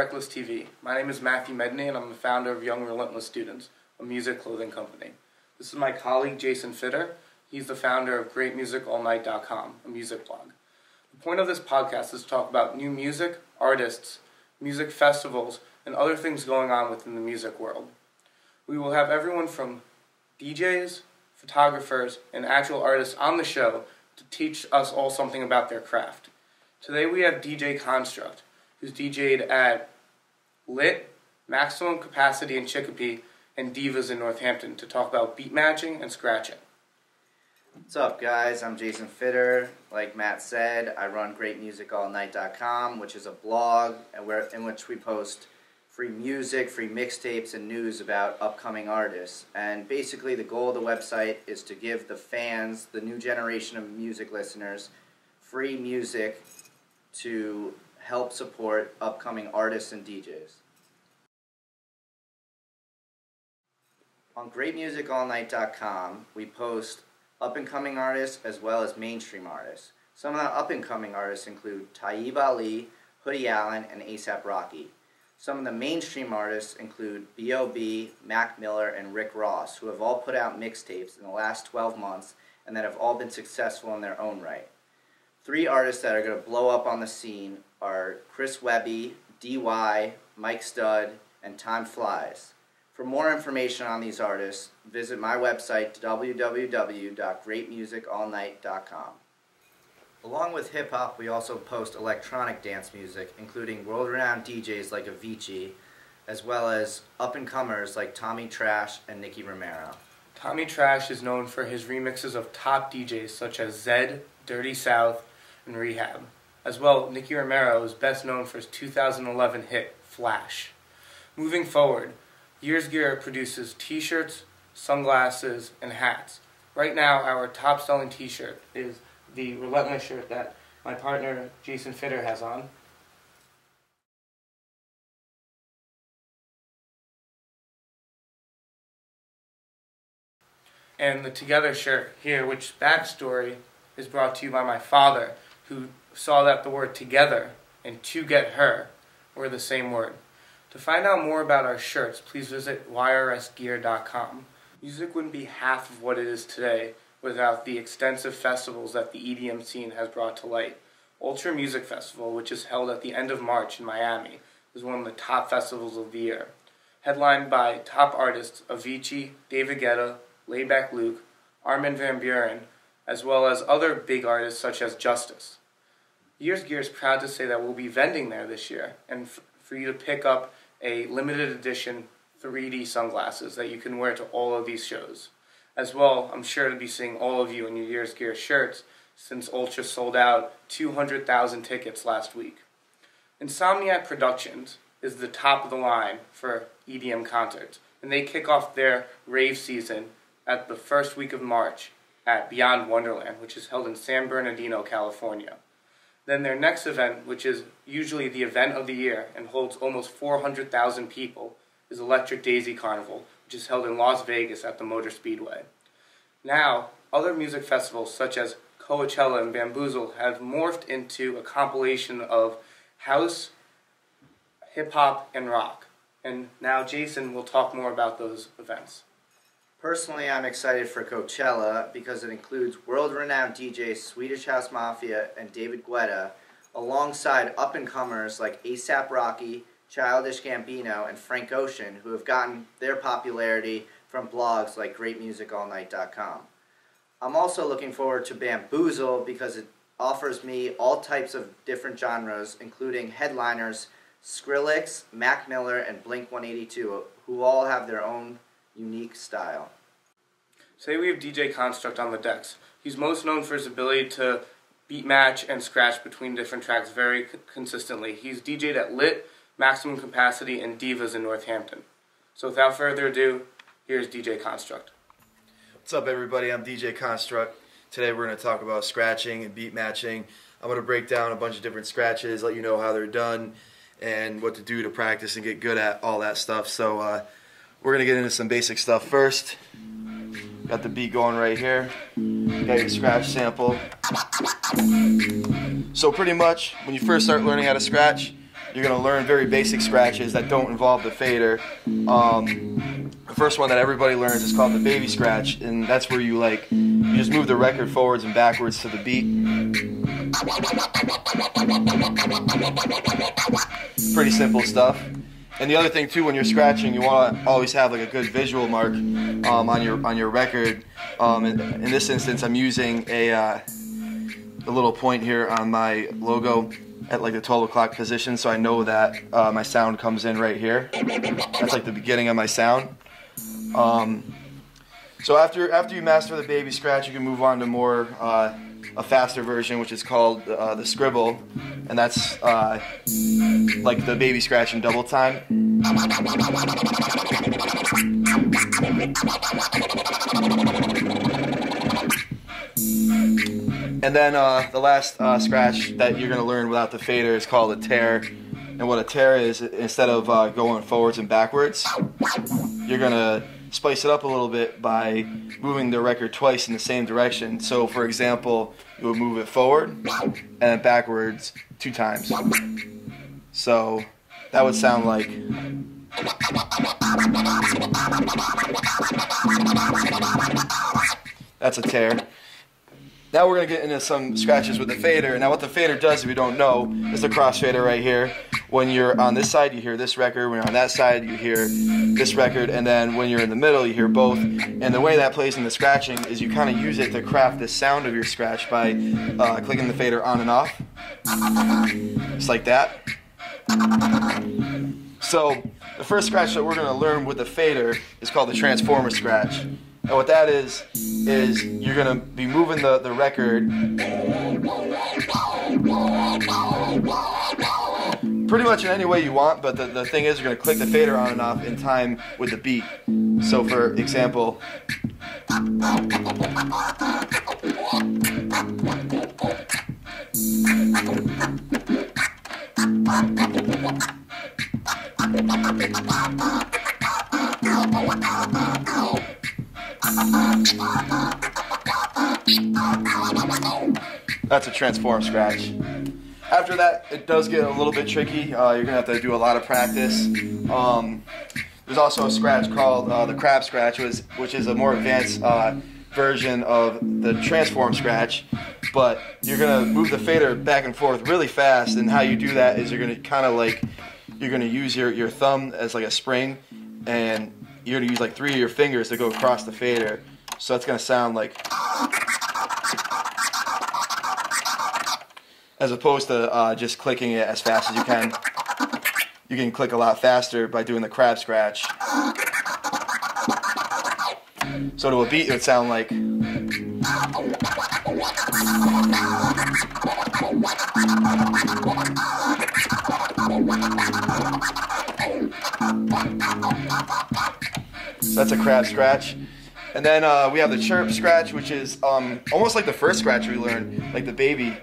Reckless TV. My name is Matthew Medney and I'm the founder of Young Relentless Students, a music clothing company. This is my colleague Jason Fitter. He's the founder of GreatMusicAllNight.com, a music blog. The point of this podcast is to talk about new music, artists, music festivals, and other things going on within the music world. We will have everyone from DJs, photographers, and actual artists on the show to teach us all something about their craft. Today we have DJ Construct, who's DJ'd at Lit, Maximum Capacity in Chicopee, and Divas in Northampton to talk about beat matching and scratching. What's up, guys? I'm Jason Fitter. Like Matt said, I run GreatMusicAllNight.com, which is a blog in which we post free music, free mixtapes, and news about upcoming artists. And basically the goal of the website is to give the fans, the new generation of music listeners, free music to help support upcoming artists and DJs. On GreatMusicAllNight.com, we post up-and-coming artists as well as mainstream artists. Some of the up-and-coming artists include Taib Ali, Hoodie Allen, and A$AP Rocky. Some of the mainstream artists include B.O.B., Mac Miller, and Rick Ross, who have all put out mixtapes in the last 12 months and that have all been successful in their own right. 3 artists that are going to blow up on the scene are Chris Webby, D.Y., Mike Stud, and Time Flies. For more information on these artists, visit my website, www.greatmusicallnight.com. Along with hip-hop, we also post electronic dance music, including world-renowned DJs like Avicii, as well as up-and-comers like Tommy Trash and Nicky Romero. Tommy Trash is known for his remixes of top DJs such as Zedd, Dirty South, and Rehab. As well, Nicky Romero is best known for his 2011 hit, Flash. Moving forward, Years Gear produces t-shirts, sunglasses, and hats. Right now, our top-selling t-shirt is the Relentless shirt that my partner Jason Fitter has on. And the Together shirt here, which backstory is brought to you by my father, who saw that the word together and to get her were the same word. To find out more about our shirts, please visit yrsgear.com. Music wouldn't be half of what it is today without the extensive festivals that the EDM scene has brought to light. Ultra Music Festival, which is held at the end of March in Miami, is one of the top festivals of the year. Headlined by top artists Avicii, David Guetta, Laidback Luke, Armin van Buuren, as well as other big artists such as Justice. Years Gear is proud to say that we'll be vending there this year, and for you to pick up a limited edition 3D sunglasses that you can wear to all of these shows. As well, I'm sure to be seeing all of you in your Years Gear shirts since Ultra sold out 200,000 tickets last week. Insomniac Productions is the top of the line for EDM concerts, and they kick off their rave season at the first week of March at Beyond Wonderland, which is held in San Bernardino, California. Then their next event, which is usually the event of the year and holds almost 400,000 people, is Electric Daisy Carnival, which is held in Las Vegas at the Motor Speedway. Now, other music festivals such as Coachella and Bamboozle have morphed into a compilation of house, hip-hop, and rock. And now Jason will talk more about those events. Personally, I'm excited for Coachella because it includes world-renowned DJs Swedish House Mafia and David Guetta, alongside up-and-comers like A$AP Rocky, Childish Gambino, and Frank Ocean, who have gotten their popularity from blogs like GreatMusicAllNight.com. I'm also looking forward to Bamboozle because it offers me all types of different genres, including headliners Skrillex, Mac Miller, and Blink-182, who all have their own unique style. Today we have DJ Construct on the decks. He's most known for his ability to beat match and scratch between different tracks very consistently. He's DJ'd at Lit, Maximum Capacity, and Divas in Northampton. So without further ado, here's DJ Construct. What's up, everybody? I'm DJ Construct. Today we're going to talk about scratching and beat matching. I'm going to break down a bunch of different scratches, let you know how they're done, and what to do to practice and get good at all that stuff. So we're going to get into some basic stuff first. Got the beat going right here. Got your scratch sample. So pretty much, when you first start learning how to scratch, you're going to learn very basic scratches that don't involve the fader. The first one that everybody learns is called the baby scratch, and that's where you just move the record forwards and backwards to the beat. Pretty simple stuff. And the other thing too, when you're scratching, you want to always have like a good visual mark on your record. In this instance, I'm using a little point here on my logo at like the 12 o'clock position, so I know that my sound comes in right here. That's like the beginning of my sound. So after you master the baby scratch, you can move on to more a faster version, which is called the scribble, and that's like the baby scratch in double time. And then the last scratch that you're going to learn without the fader is called a tear. And what a tear is, instead of going forwards and backwards, you're going to spice it up a little bit by moving the record twice in the same direction. So for example, you would move it forward and then backwards 2 times. So that would sound like... That's a tear. Now we're going to get into some scratches with the fader. Now what the fader does, if you don't know, is the crossfader right here. When you're on this side, you hear this record. When you're on that side, you hear this record. And then when you're in the middle, you hear both. And the way that plays in the scratching is you kind of use it to craft the sound of your scratch by clicking the fader on and off. Just like that. So the first scratch that we're going to learn with the fader is called the transformer scratch. And what that is you're going to be moving the record pretty much in any way you want, but the thing is you're going to click the fader on and off in time with the beat. So for example, that's a transform scratch. After that, it does get a little bit tricky. You're going to have to do a lot of practice. There's also a scratch called the crab scratch, which is a more advanced version of the transform scratch. But you're going to move the fader back and forth really fast, and how you do that is you're going to kind of like, you're going to use your thumb as like a spring, and you're going to use like 3 of your fingers to go across the fader. So it's going to sound like, as opposed to just clicking it as fast as you can. You can click a lot faster by doing the crab scratch. So to a beat, it would sound like. So that's a crab scratch. And then we have the chirp scratch, which is almost like the first scratch we learned, like the baby.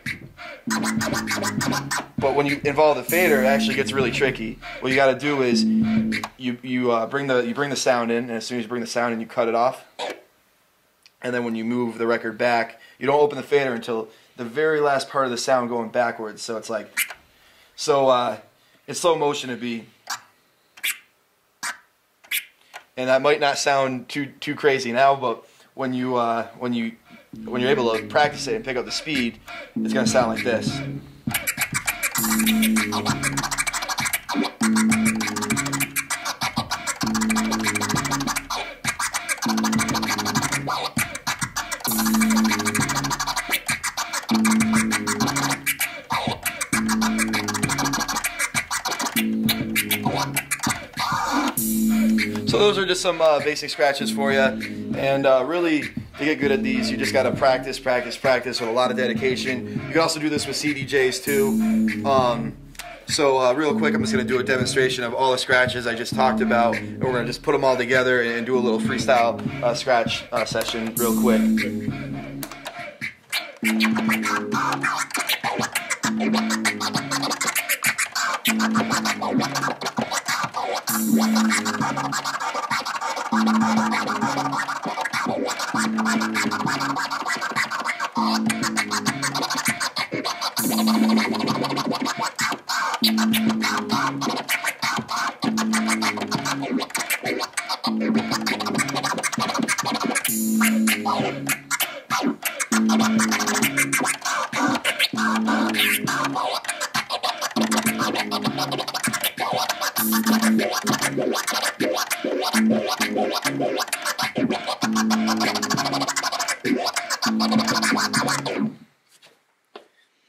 But when you involve the fader, it actually gets really tricky. What you got to do is you bring the sound in, and as soon as you bring the sound in, you cut it off. And then when you move the record back, you don't open the fader until the very last part of the sound going backwards. So it's like, in slow motion it'd be, and that might not sound too crazy now, but when you're able to practice it and pick up the speed, it's going to sound like this. So those are just some basic scratches for you, and really to get good at these, you just got to practice with a lot of dedication. You can also do this with CDJs too. So real quick, I'm just going to do a demonstration of all the scratches I just talked about, and we're going to just put them all together and do a little freestyle scratch session real quick.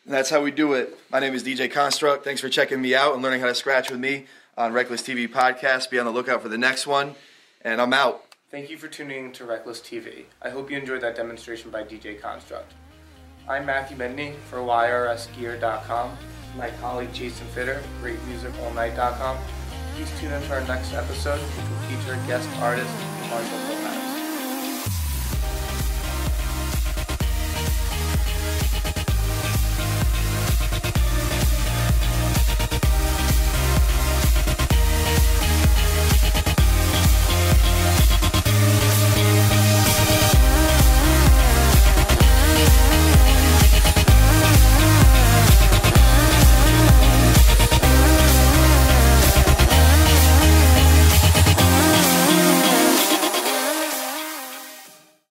That's how we do it. My name is DJ Construct. Thanks for checking me out and learning how to scratch with me on Reckless TV Podcast. Be on the lookout for the next one. And I'm out. Thank you for tuning in to Reckless TV. I hope you enjoyed that demonstration by DJ Construct. I'm Matthew Medney for YRSgear.com. My colleague Jason Fitter, GreatMusicAllNight.com. Please tune in to our next episode, which will feature guest artist Marshall Gomez.